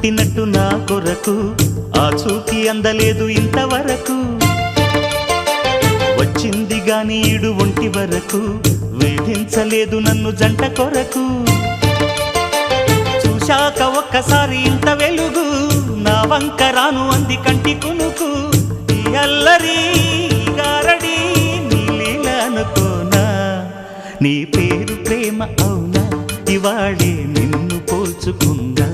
పుట్టినట్టు నా కొరకు ఆ చూకి అందలేదు ఇంతవరకు వచ్చింది గాని ఈడు ఒంటి వరకు వేధించలేదు నన్ను జంట కొరకు చూశాక ఒక్కసారి ఇంత వెలుగు నా వంక రాను అంది కంటి కునుకు ఈ అల్లరి గారడి నీ లీల అనుకోనా నీ పేరు ప్రేమ అవునా ఇవాళే నిన్ను పోల్చుకుందా